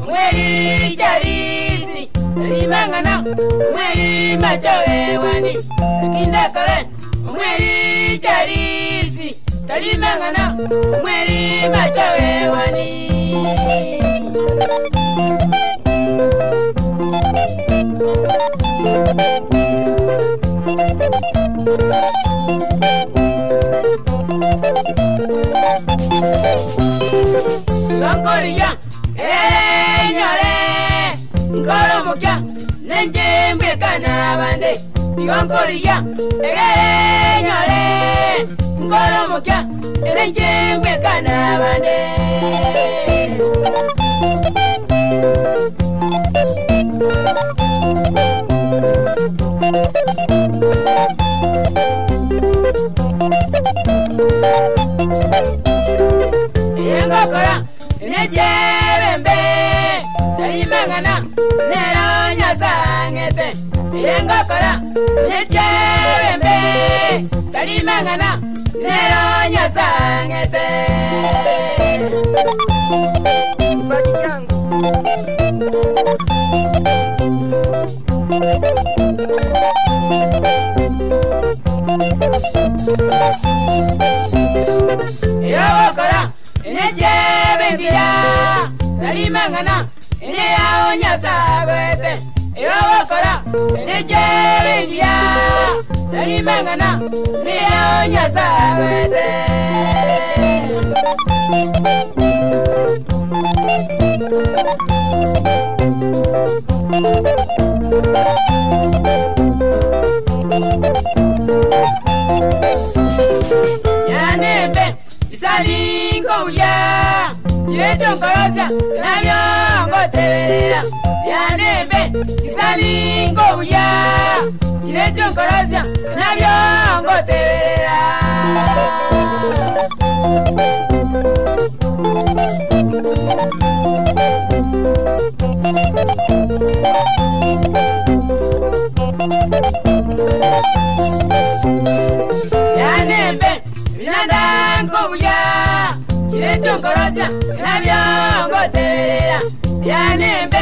mweli jarizi limangana mweli majoe wani kindakale mweli jarizi talimangana mweli majoe wani Longoria nyore ngoro mukya nenjembe kana bande Longoria nyore ngoro mukya nenjembe kana bande Yengokora nejebembe talimangana neronya sangete Yengokora nejebembe talimangana neronya sangete Bagi jangu Yengokora nejebengia talimangana neyaonya sagwete Yengokora nejebengia talimangana neyaonya sagwete Yanembe tisalingo ya Jireto nkorosia nabyo ngoteberera Yanembe tisalingo ya Jireto nkorosia nabyo ngoteberera Yanembe binandango ya Jireto nkorosia nabyo ngoteberera Yanembe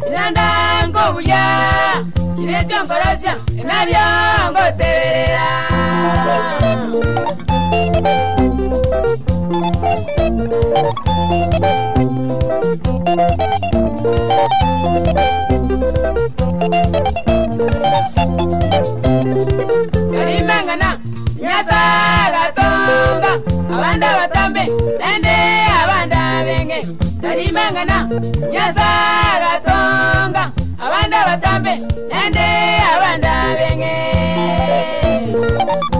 binandango ya Jireto nkorosia nabyo ngoteberera Kalimangana nyasaga tonga abanda batambe nende abanda benge Kalimangana nyasaga tonga abanda batambe nende abanda benge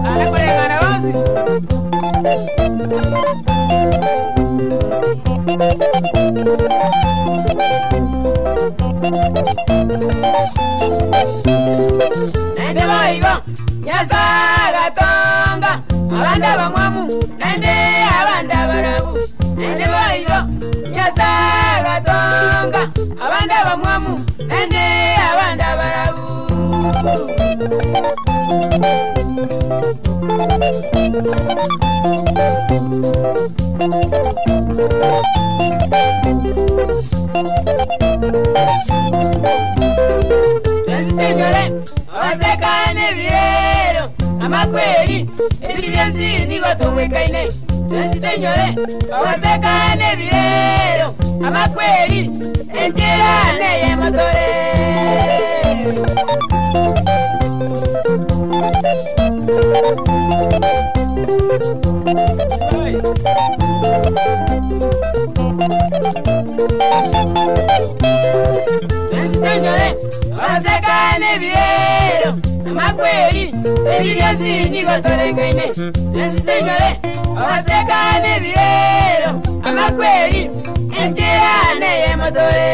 Ala kulegana bosi Nende boigo nyasaga tonga abanda bamwamu nende abanda barabu Nende boigo nyasaga tonga abanda bamwamu nende abanda barabu Tensitenyore osekane birero amakweri ebibyenzi nigotowekaine Tensitenyore osekane birero amakweri enjerane yemotore Tensitenyore osekane birero amakweri ebibyenzi nigotorengaine Tensitenyore osekane birero amakweri enjerane yemotore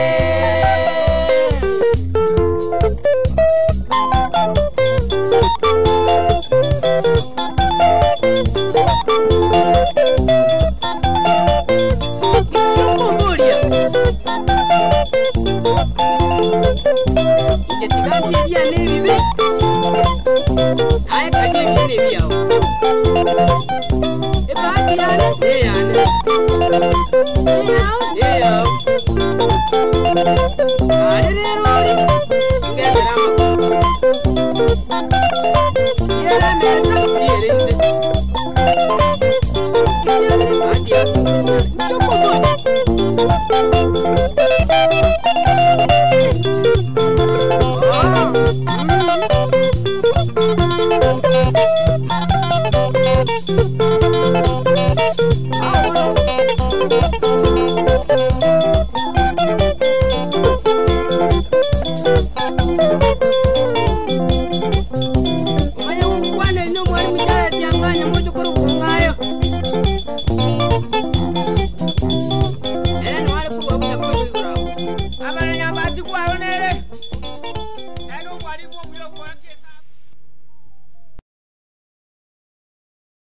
Yeah. Ati kwa onere. Eno mwalimu myo kwa kesi.